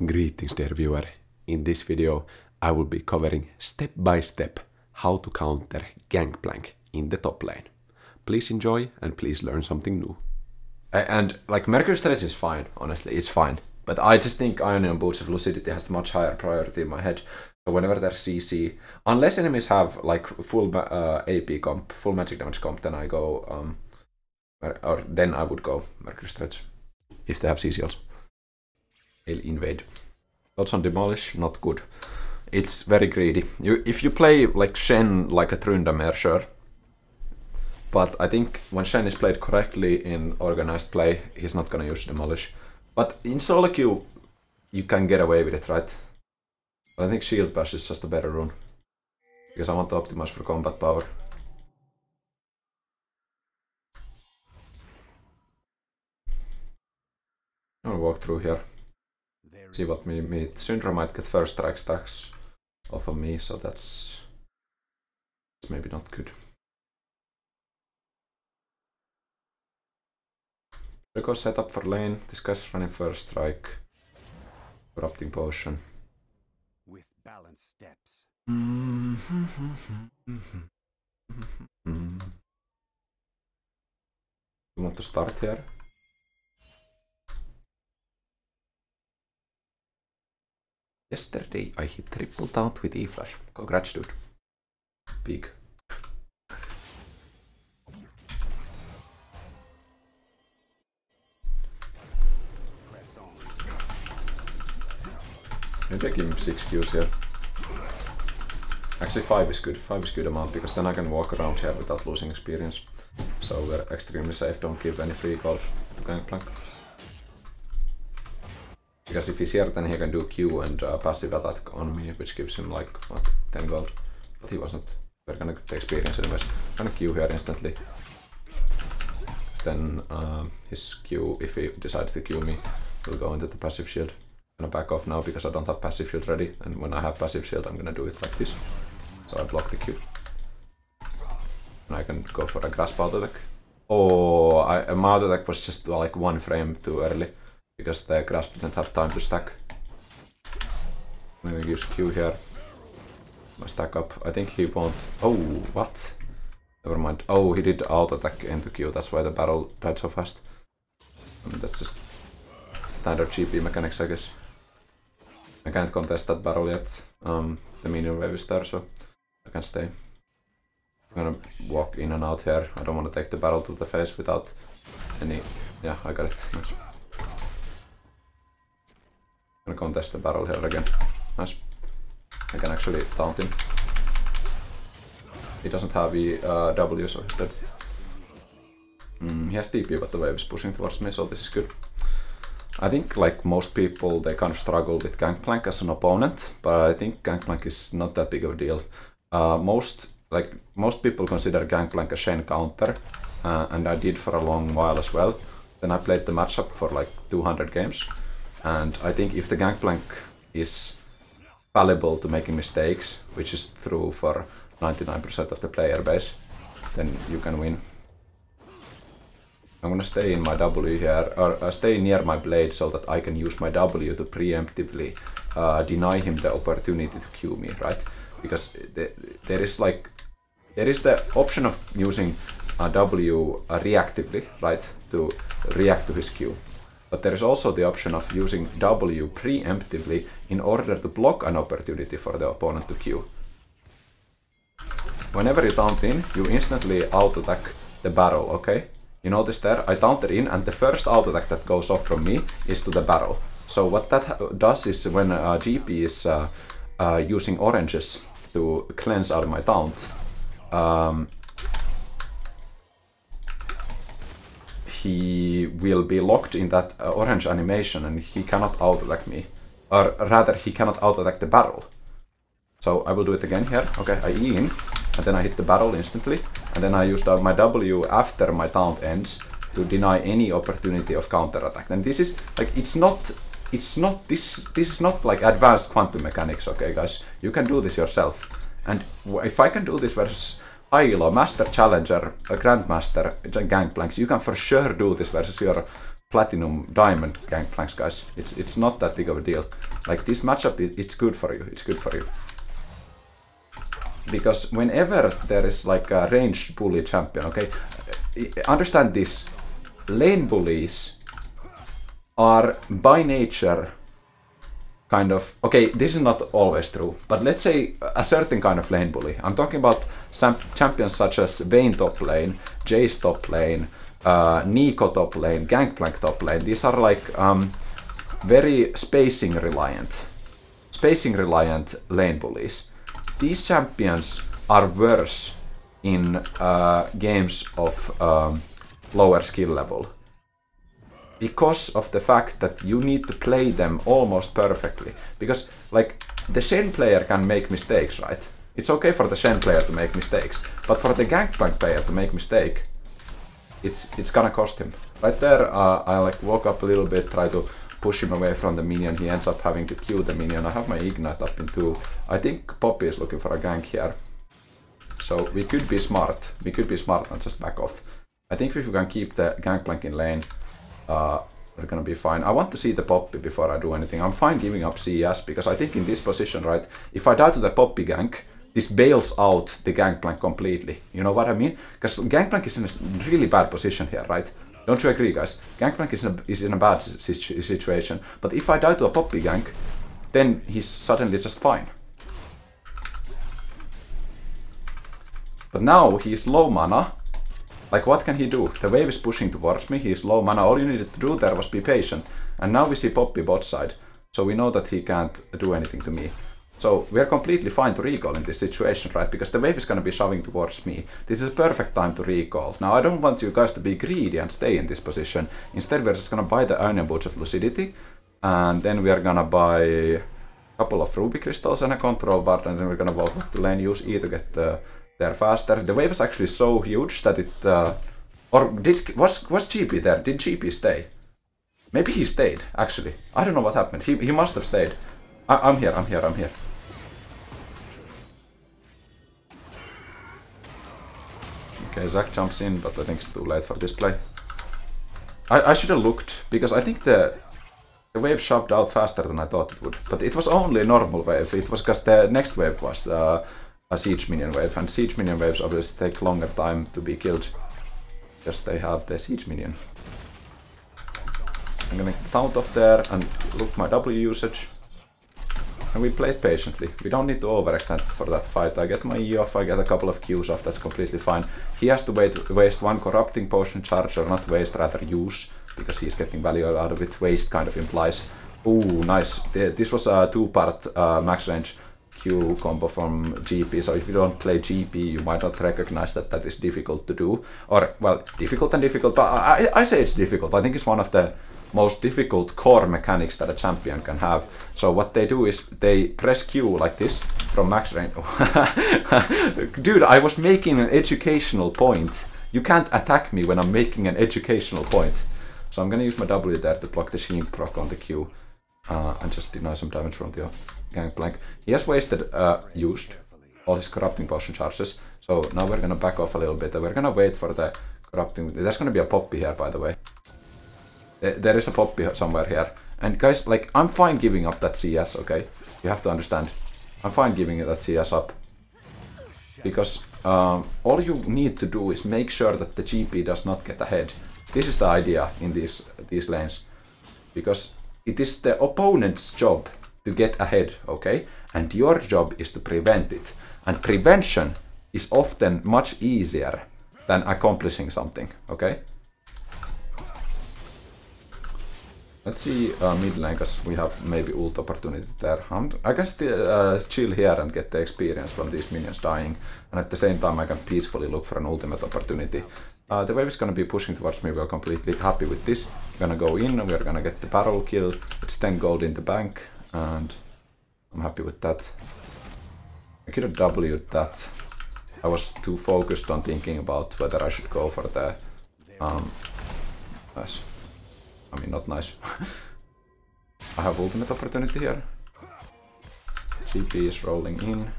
Greetings dear viewer. In this video I will be covering step by step how to counter Gangplank in the top lane. Please enjoy and please learn something new. And like Mercury Stretch is fine, honestly, it's fine. But I just think Ionian Boots of Lucidity has a much higher priority in my head. So whenever there's CC, unless enemies have like full AP comp, full magic damage comp, then I go, then I would go Mercury Stretch. If they have CC also. He'll invade. Thoughts on Demolish, not good. It's very greedy. If you play like Shen like a Tryndamere, sure. But I think when Shen is played correctly in organized play, he's not gonna use Demolish. But in solo queue, you can get away with it, right? But I think Shield Bash is just a better rune. Because I want to optimize for combat power. I'll walk through here. See what me meet. Syndra might get first strike stacks off of me, so that's maybe not good. We go set up for lane. This guy's running first strike. Corrupting potion. With balanced steps. You want to start here? Yesterday I hit triple taunt with E-Flash. Congrats, dude. Big. Maybe I give him 6 Qs here. Actually 5 is good. 5 is good amount because then I can walk around here without losing experience. So we're extremely safe. Don't give any free gold to Gangplank. Because if he's here, then he can do Q and passive attack on me, which gives him like, what, 10 gold. But he wasn't. We're gonna get the experience anyways. I'm gonna Q here instantly. Then his Q, if he decides to Q me, will go into the passive shield. I'm gonna back off now because I don't have passive shield ready. And when I have passive shield, I'm gonna do it like this. So I block the Q. And I can go for a grasp out attack. Oh, a mouth attack was just like 1 frame too early. Because the grasp didn't have time to stack. I'm gonna use Q here. My stack up. I think he won't. Oh, what? Never mind. Oh, he did auto attack into Q. That's why the barrel died so fast. I mean, that's just standard GP mechanics, I guess. I can't contest that barrel yet. The minion wave is there, so I can stay. I'm gonna walk in and out here. I don't want to take the barrel to the face without any. Yeah, I got it. Nice. I'm gonna contest the barrel here again. Nice. I can actually taunt him. He doesn't have W, so he's dead. He has TP, but the wave is pushing towards me, so this is good. I think like most people, they kind of struggle with Gangplank as an opponent, but I think Gangplank is not that big of a deal. Most people consider Gangplank a Shen counter, and I did for a long while as well. Then I played the matchup for like 200 games. And I think if the Gangplank is fallible to making mistakes, which is true for 99% of the player base, then you can win. I'm gonna stay in my W here, or stay near my blade so that I can use my W to preemptively deny him the opportunity to Q me, right? Because there is the option of using a W reactively, right? To react to his Q. But there is also the option of using W preemptively in order to block an opportunity for the opponent to Q. Whenever you taunt in, you instantly auto-attack the barrel, okay? You notice there, I taunted in and the first auto-attack that goes off from me is to the barrel. So what that does is when GP is using oranges to cleanse out my taunt, he will be locked in that orange animation and he cannot auto-attack me. Or rather, he cannot auto-attack the barrel. So I will do it again here. Okay, I E in, and then I hit the barrel instantly. And then I use my W after my taunt ends to deny any opportunity of counter-attack. And this is, like, this is not like advanced quantum mechanics, okay guys? You can do this yourself. And if I can do this versus Illaoi, Master Challenger, Grandmaster Gangplanks, you can for sure do this versus your Platinum Diamond Gangplanks, guys. It's not that big of a deal. Like, this matchup, it's good for you. It's good for you. Because whenever there is like a ranged bully champion, okay, understand this, lane bullies are by nature kind of, okay, this is not always true, but let's say a certain kind of lane bully. I'm talking about some champions such as Vayne top lane, Jace top lane, Nico top lane, Gangplank top lane. These are like very spacing reliant lane bullies. These champions are worse in games of lower skill level because of the fact that you need to play them almost perfectly. Because like the Shen player can make mistakes, right? It's okay for the Shen player to make mistakes, but for the Gangplank player to make mistake, it's gonna cost him. Right there, I like walk up a little bit, try to push him away from the minion. He ends up having to Q the minion. I have my Ignite up in 2. I think Poppy is looking for a gank here. So we could be smart. We could be smart and just back off. I think if we can keep the Gangplank in lane, we're gonna be fine. I want to see the Poppy before I do anything. I'm fine giving up CS because I think in this position, right, if I die to the Poppy gank, this bails out the Gangplank completely. You know what I mean? Because Gangplank is in a really bad position here, right? Don't you agree, guys? Gangplank is in a bad situation. But if I die to a Poppy gank, then he's suddenly just fine. But now he's low mana. Like, what can he do? The wave is pushing towards me. He's low mana. All you needed to do there was be patient. And now we see Poppy bot side. So we know that he can't do anything to me. So we are completely fine to recall in this situation, right? Because the wave is going to be shoving towards me. This is a perfect time to recall. Now I don't want you guys to be greedy and stay in this position. Instead we're just going to buy the Onion Boots of Lucidity. And then we are going to buy a couple of Ruby Crystals and a Control Bar. And then we're going to walk back to lane, use E to get there faster. The wave is actually so huge that it... was GP there? Did GP stay? Maybe he stayed, actually. I don't know what happened. He must have stayed. I'm here. Okay, Zac jumps in, but I think it's too late for this play. I should have looked, because I think the wave shoved out faster than I thought it would. But it was only a normal wave. It was because the next wave was a siege minion wave, and siege minion waves obviously take longer time to be killed because they have the siege minion. I'm gonna taunt off there and look my W usage. And we played patiently. We don't need to overextend for that fight. I get my E off, I get a couple of Qs off, that's completely fine. He has to waste one corrupting potion charge, or not waste, rather use, because he's getting value out of it. Waste kind of implies. Ooh, nice. This was a 2-part max range Q combo from GP, so if you don't play GP, you might not recognize that that is difficult to do. Or, well, difficult and difficult, but I say it's difficult. I think it's one of the most difficult core mechanics that a champion can have. So what they do is they press Q like this from max range. Dude, I was making an educational point. You can't attack me when I'm making an educational point. So I'm gonna use my W there to block the Sheen proc on the Q and just deny some damage from the Gangplank. He has wasted used all his corrupting potion charges. So now we're gonna back off a little bit and we're gonna wait for the corrupting. There's gonna be a Poppy here, by the way. There is a Poppy somewhere here. And guys, like, I'm fine giving up that CS, okay? You have to understand. I'm fine giving that CS up. Because all you need to do is make sure that the GP does not get ahead. This is the idea in these lanes. Because it is the opponent's job to get ahead, okay? And your job is to prevent it. And prevention is often much easier than accomplishing something, okay? Let's see mid lane, because we have maybe ult opportunity there. I can still chill here and get the experience from these minions dying. And at the same time I can peacefully look for an ultimate opportunity. The wave is going to be pushing towards me. We're completely happy with this. We're going to go in and we're going to get the barrel kill. It's 10 gold in the bank. And I'm happy with that. I could have W'd that. I was too focused on thinking about whether I should go for the... nice. I mean, not nice. I have ultimate opportunity here. GP is rolling in.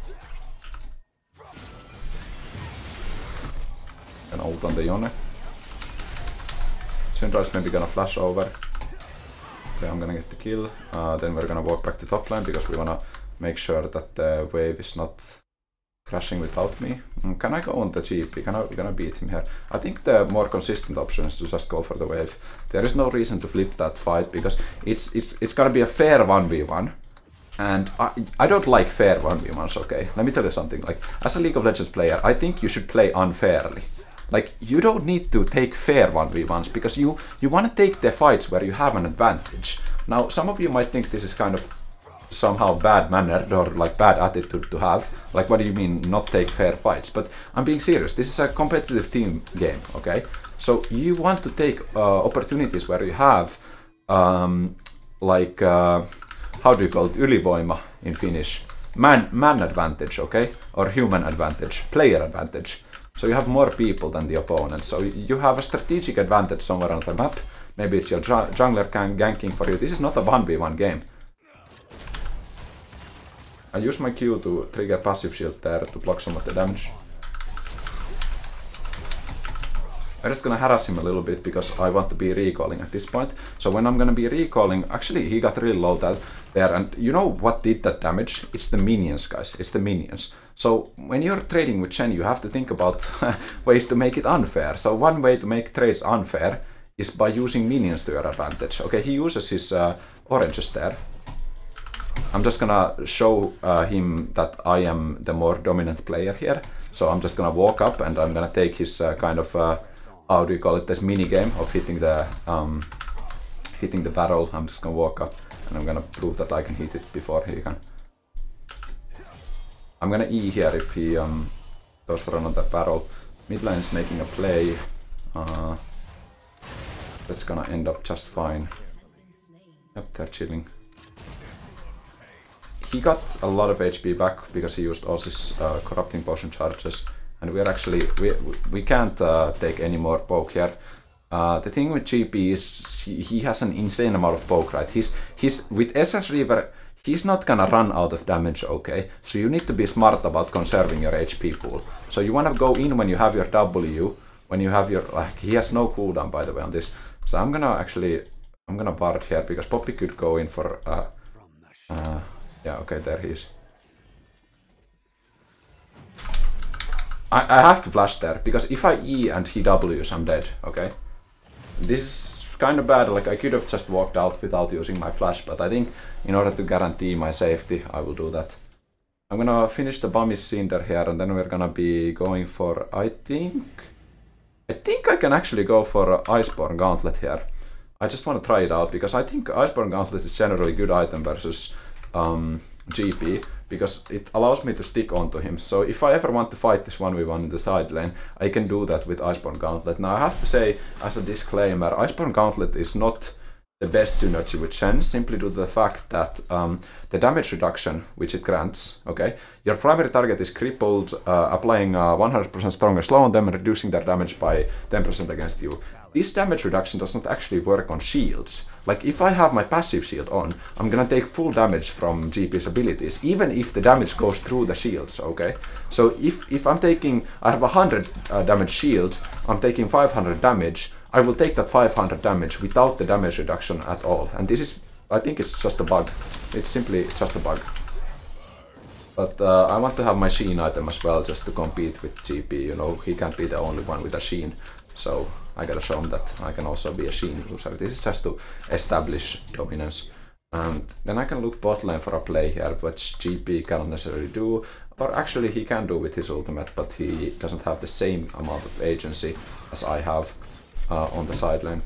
Gonna ult on the Yone. Syndra is maybe gonna flash over. Okay, I'm gonna get the kill. Then we're gonna walk back to top lane because we wanna make sure that the wave is not crashing without me. Can I go on the GP? Can I beat him here? I think the more consistent option is to just go for the wave. There is no reason to flip that fight because it's gonna be a fair 1v1. And I don't like fair 1v1s, okay? Let me tell you something. Like, as a League of Legends player, I think you should play unfairly. Like, you don't need to take fair 1v1s because you want to take the fights where you have an advantage. Now, some of you might think this is kind of somehow bad mannered or like bad attitude to have. Like, what do you mean not take fair fights? But I'm being serious. This is a competitive team game, okay? So you want to take opportunities where you have how do you call it? Ylivoima in Finnish. Man advantage, okay? Or human advantage, player advantage. So you have more people than the opponent. So you have a strategic advantage somewhere on the map. Maybe it's your jungler ganking for you. This is not a 1v1 game. I use my Q to trigger passive shield there to block some of the damage. I'm just gonna harass him a little bit because I want to be recalling at this point. So when I'm gonna be recalling, actually he got really low there, and you know what did that damage? It's the minions, guys. It's the minions. So when you're trading with Shen, you have to think about ways to make it unfair. So one way to make trades unfair is by using minions to your advantage. Okay, he uses his oranges there. I'm just gonna show him that I am the more dominant player here. So I'm just gonna walk up and I'm gonna take his kind of how do you call it, this mini game of hitting the barrel. I'm just gonna walk up and I'm gonna prove that I can hit it before he can. I'm gonna E here if he goes for another barrel. Mid lane is making a play. That's gonna end up just fine. Yep, they're chilling. He got a lot of HP back because he used all his corrupting potion charges. And we're actually, we can't take any more poke here. The thing with GP is he has an insane amount of poke, right? He's with SS Reaver, he's not gonna run out of damage, okay? So you need to be smart about conserving your HP pool. So you wanna go in when you have your W, when you have your, like, he has no cooldown by the way on this. So I'm gonna ward here because Poppy could go in for, yeah, okay, there he is. I have to flash there, because if I E and he Ws, I'm dead, okay? This is kind of bad, like I could have just walked out without using my flash, but I think in order to guarantee my safety, I will do that. I'm gonna finish the Bummy Cinder here, and then we're gonna be going for, I think I can actually go for Iceborne Gauntlet here. I just want to try it out, because I think Iceborne Gauntlet is generally a good item versus GP, because it allows me to stick onto him. So if I ever want to fight this 1v1 in the side lane, I can do that with Iceborne Gauntlet. Now I have to say, as a disclaimer, Iceborne Gauntlet is not the best synergy with Shen, simply due to the fact that the damage reduction which it grants, okay, your primary target is crippled, applying 100% stronger slow on them and reducing their damage by 10% against you. This damage reduction does not actually work on shields. Like, if I have my passive shield on, I'm gonna take full damage from GP's abilities, even if the damage goes through the shields, okay? So if I'm taking, I have 100 damage shield, I'm taking 500 damage, I will take that 500 damage without the damage reduction at all. And this is, I think it's just a bug. It's simply just a bug. But I want to have my Sheen item as well, just to compete with GP, you know, he can't be the only one with a Sheen. So I gotta show him that I can also be a Sheen user. This is just to establish dominance. And then I can look bot lane for a play here, which GP cannot necessarily do. Or actually he can do with his ultimate, but he doesn't have the same amount of agency as I have on the side lane.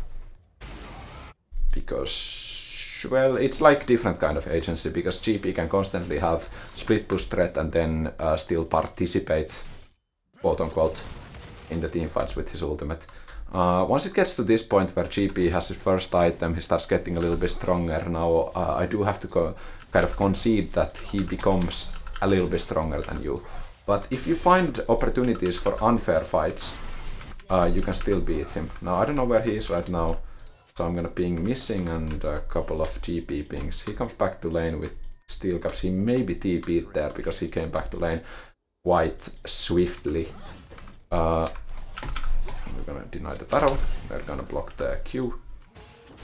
Because, well, it's like different kind of agency, because GP can constantly have split push threat and then still participate, quote unquote, in the team fights with his ultimate. Once it gets to this point where GP has his first item, he starts getting a little bit stronger. Now I do have to kind of concede that he becomes a little bit stronger than you. But if you find opportunities for unfair fights, you can still beat him. Now I don't know where he is right now, so I'm gonna ping missing and a couple of GP pings. He comes back to lane with steel caps. He may be TP'd there because he came back to lane quite swiftly. We're gonna deny the barrel. We're gonna block the Q.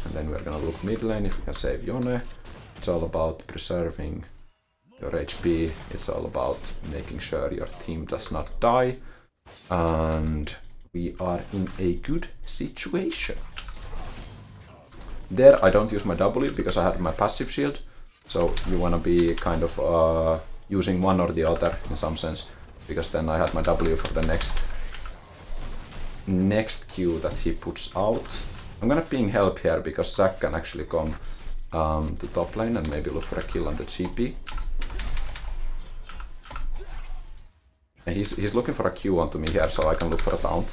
And then we're gonna look mid lane if we can save Yone. It's all about preserving your HP. It's all about making sure your team does not die. And we are in a good situation. There I don't use my W because I had my passive shield. So you wanna be kind of using one or the other in some sense. Because then I had my W for the next Q that he puts out. I'm gonna ping help here because Zac can actually come to top lane and maybe look for a kill on the GP. And he's looking for a Q onto me here, so I can look for a taunt.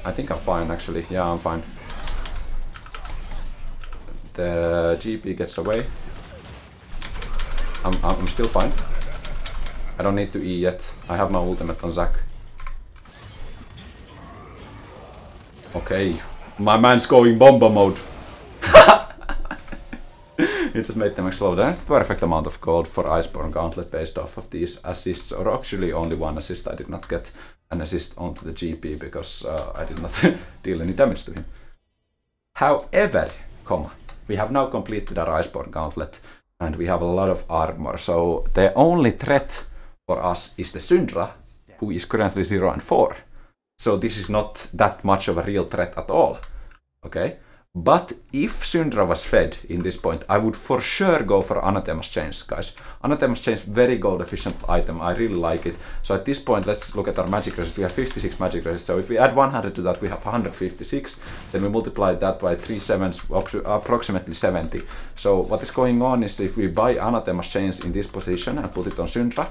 I think I'm fine actually. Yeah, I'm fine. The GP gets away. I'm still fine. I don't need to E yet. I have my ultimate on Zac. Okay, my man's going bomba mode. He just made them explode. And the perfect amount of gold for Iceborne Gauntlet based off of these assists, or actually only one assist. I did not get an assist onto the GP because I did not deal any damage to him. However, we have now completed our Iceborne Gauntlet and we have a lot of armor. So the only threat for us is the Syndra, who is currently 0 and 4. So this is not that much of a real threat at all. Okay? But if Syndra was fed in this point, I would for sure go for Anathema's Chains, guys. Anathema's Chains, very gold efficient item. I really like it. So at this point, let's look at our magic resist. We have 56 magic resist. So if we add 100 to that, we have 156. Then we multiply that by 3 sevens, approximately 70. So what is going on is if we buy Anathema's Chains in this position and put it on Syndra,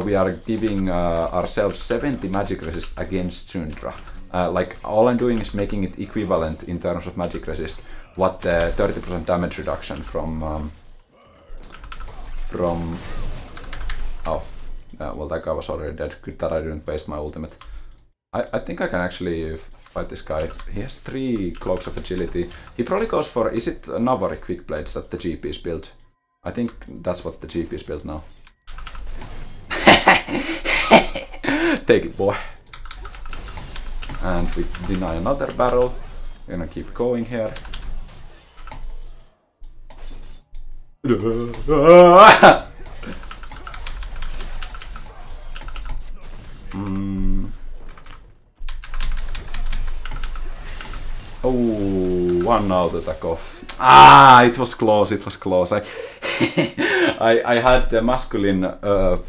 we are giving ourselves 70 magic resist against Syndra. Like all I'm doing is making it equivalent in terms of magic resist what the 30% damage reduction from well, that guy was already dead. Good that I didn't waste my ultimate. I think I can actually fight this guy. He has 3 cloaks of agility. He probably goes for, is it Navari quick blades that the GP is built? I think that's what the GP is built now. Take it, boy. And we deny another barrel. We're gonna keep going here. Oh, one auto attack off. Ah, it was close, it was close. I had the masculine,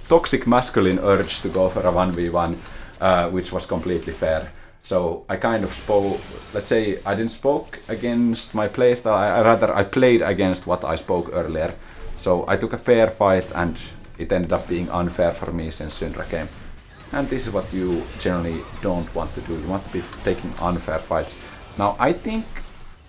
toxic masculine urge to go for a 1v1, which was completely fair. So I kind of spoke, let's say I didn't spoke against my playstyle, rather I played against what I spoke earlier. So I took a fair fight and it ended up being unfair for me since Syndra came. And this is what you generally don't want to do, you want to be taking unfair fights. Now I think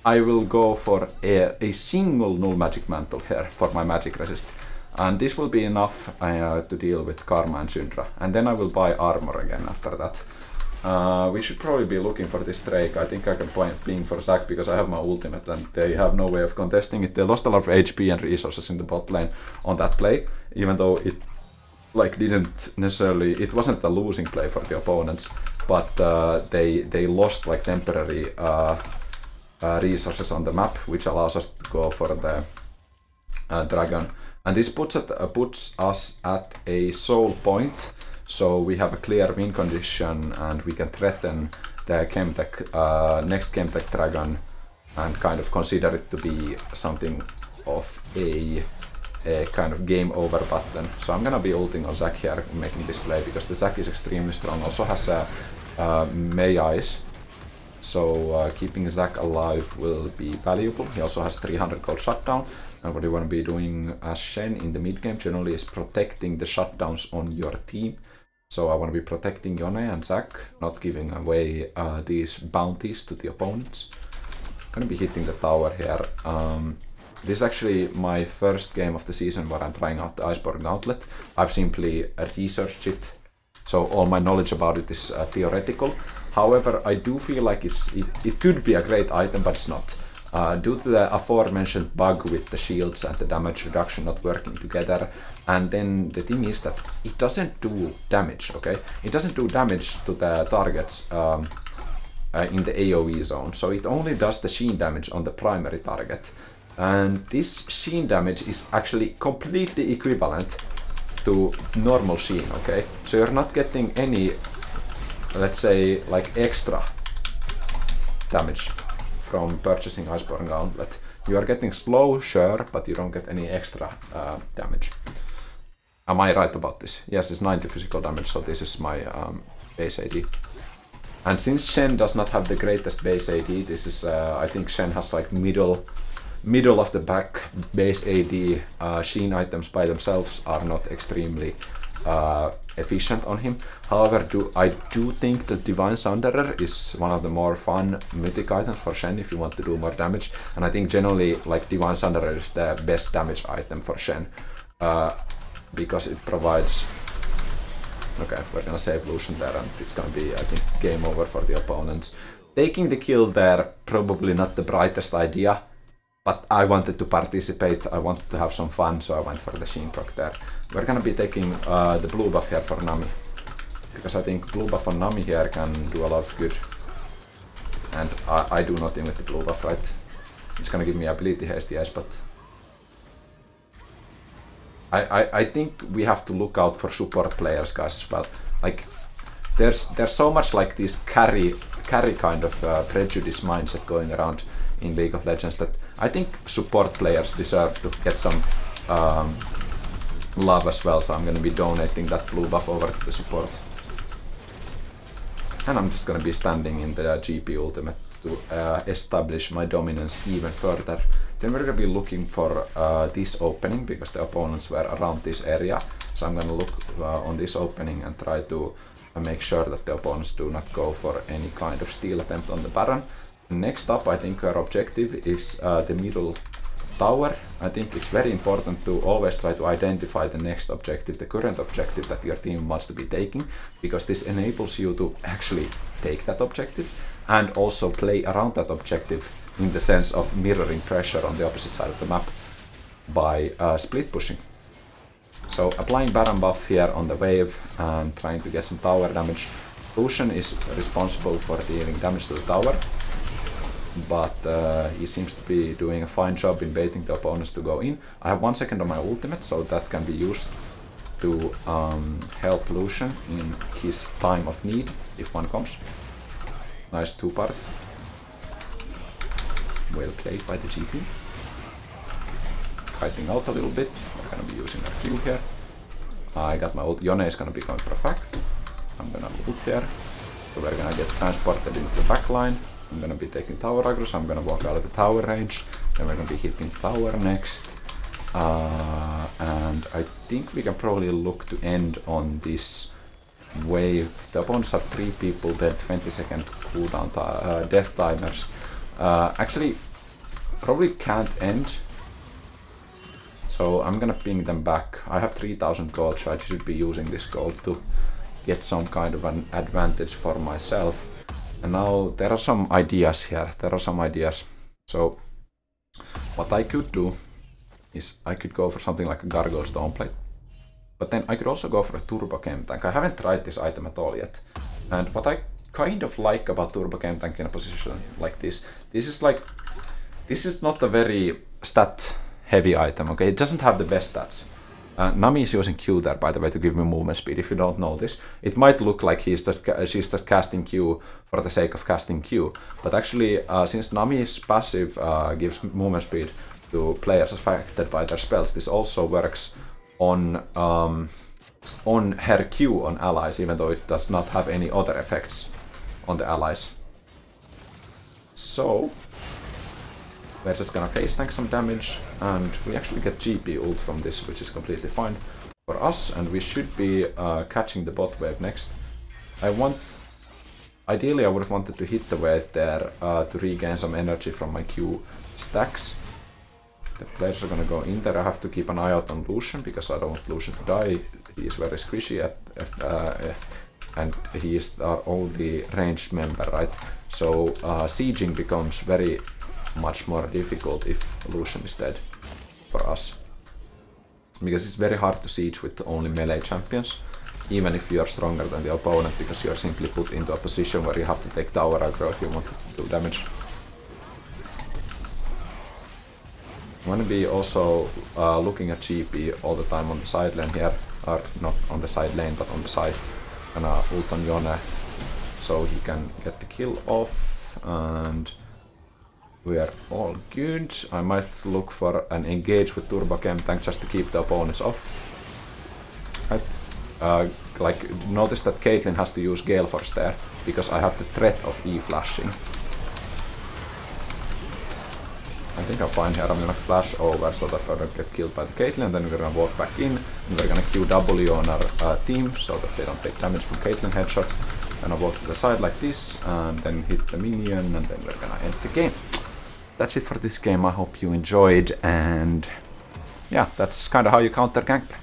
I will go for a single null magic mantle here for my magic resist. And this will be enough to deal with Karma and Syndra. And then I will buy armor again after that. We should probably be looking for this Drake. I think I can ping for Zac because I have my ultimate and they have no way of contesting it. They lost a lot of HP and resources in the bot lane on that play, even though it didn't necessarily, it wasn't a losing play for the opponents, but they lost like temporary resources on the map, which allows us to go for the dragon. And this puts us at a soul point. So we have a clear win condition and we can threaten the next Chemtech Dragon and kind of consider it to be something of a kind of game over button. So I'm gonna be ulting on Zac here, making this play, because the Zac is extremely strong, also has Mei Eyes. So keeping Zac alive will be valuable. He also has 300 gold shutdown. And what you want to be doing as Shen in the mid game generally is protecting the shutdowns on your team. So I want to be protecting Yone and Zac, not giving away these bounties to the opponents. I'm going to be hitting the tower here. This is actually my first game of the season where I'm trying out the Iceborne Gauntlet. I've simply researched it, so all my knowledge about it is theoretical. However, I do feel like it could be a great item, but it's not. due to the aforementioned bug with the shields and the damage reduction not working together. And then the thing is that it doesn't do damage, okay? It doesn't do damage to the targets in the AoE zone, so it only does the sheen damage on the primary target. And this sheen damage is actually completely equivalent to normal sheen, okay? So you're not getting any, let's say, like extra damage from purchasing Iceborne Gauntlet. You are getting slow, sure, but you don't get any extra damage. Am I right about this? Yes, it's 90 physical damage, so this is my base AD. And since Shen does not have the greatest base AD, this is, I think Shen has like middle of the back base AD. Sheen items by themselves are not extremely efficient on him. However, I do think that Divine Sunderer is one of the more fun mythic items for Shen if you want to do more damage. And I think generally like Divine Sunderer is the best damage item for Shen. Because it provides... Okay, we're gonna save Lucian there and it's gonna be, I think, game over for the opponents. Taking the kill there, probably not the brightest idea, but I wanted to participate, I wanted to have some fun, so I went for the Sheen proc there. We're gonna be taking the blue buff here for Nami, because I think blue buff on Nami here can do a lot of good. And I do nothing with the blue buff, right? It's gonna give me ability haste, yes, but... I think we have to look out for support players, guys, as well. Like, there's so much like this carry kind of prejudice mindset going around in League of Legends that I think support players deserve to get some love as well. So I'm gonna be donating that blue buff over to the support, and I'm just gonna be standing in the GP ultimate to establish my dominance even further. Then we're gonna be looking for this opening because the opponents were around this area. So I'm gonna look on this opening and try to make sure that the opponents do not go for any kind of steal attempt on the Baron. Next up, I think our objective is the middle tower. I think it's very important to always try to identify the next objective, the current objective that your team wants to be taking, because this enables you to actually take that objective and also play around that objective in the sense of mirroring pressure on the opposite side of the map by split pushing. So applying Baron buff here on the wave and trying to get some tower damage. Lucian is responsible for dealing damage to the tower, but he seems to be doing a fine job in baiting the opponents to go in. I have 1 second on my ultimate, so that can be used to help Lucian in his time of need, if one comes. Nice two-part. Well played by the GP. Kiting out a little bit. We're gonna be using a Q here. I got my ult. Yone is gonna be going for a fact. I'm gonna ult here. So we're gonna get transported into the back line. I'm gonna be taking tower aggro, so I'm gonna walk out of the tower range. Then we're gonna be hitting tower next. And I think we can probably look to end on this wave. The opponents have 3 people dead, 20-second cooldown death timers. Actually, probably can't end. So I'm gonna ping them back. I have 3000 gold, so I should be using this gold to get some kind of an advantage for myself. And now there are some ideas here. So what I could do is I could go for something like a Gargoyle Stoneplate. But then I could also go for a Turbo Gangplank. I haven't tried this item at all yet. And what I kind of like about Turbo Gangplank in a position like this is not a very stat heavy item, okay? It doesn't have the best stats. Nami is using Q there, by the way, to give me movement speed. If you don't know this, it might look like she's just casting Q for the sake of casting Q. But actually, since Nami's passive gives movement speed to players affected by their spells, this also works on her Q on allies, even though it does not have any other effects on the allies. So we're just gonna face tank some damage, and we actually get GP ult from this, which is completely fine for us, and we should be catching the bot wave next. Ideally I would have wanted to hit the wave there to regain some energy from my Q stacks. The players are gonna go in there. I have to keep an eye out on Lucian because I don't want Lucian to die. He is very squishy and he is our only ranged member, right? So sieging becomes very much more difficult if Lucian is dead for us. Because it's very hard to siege with only melee champions, even if you are stronger than the opponent, because you are simply put into a position where you have to take tower aggro if you want to do damage. I'm gonna be also looking at GP all the time on the side lane here, or not on the side lane but on the side. Gonna ult on Yone so he can get the kill off, and we are all good. I might look for an engage with Turbo Gangplank just to keep the opponents off. Right? Like, notice that Caitlyn has to use Gale Force there, because I have the threat of E flashing. I think I'm fine here. I'm gonna flash over so that I don't get killed by the Caitlyn, and then we're gonna walk back in, and we're gonna QW on our team so that they don't take damage from Caitlyn headshot. Gonna walk to the side like this, and then hit the minion, and then we're gonna end the game. That's it for this game. I hope you enjoyed, and yeah, that's kind of how you counter Gangplank.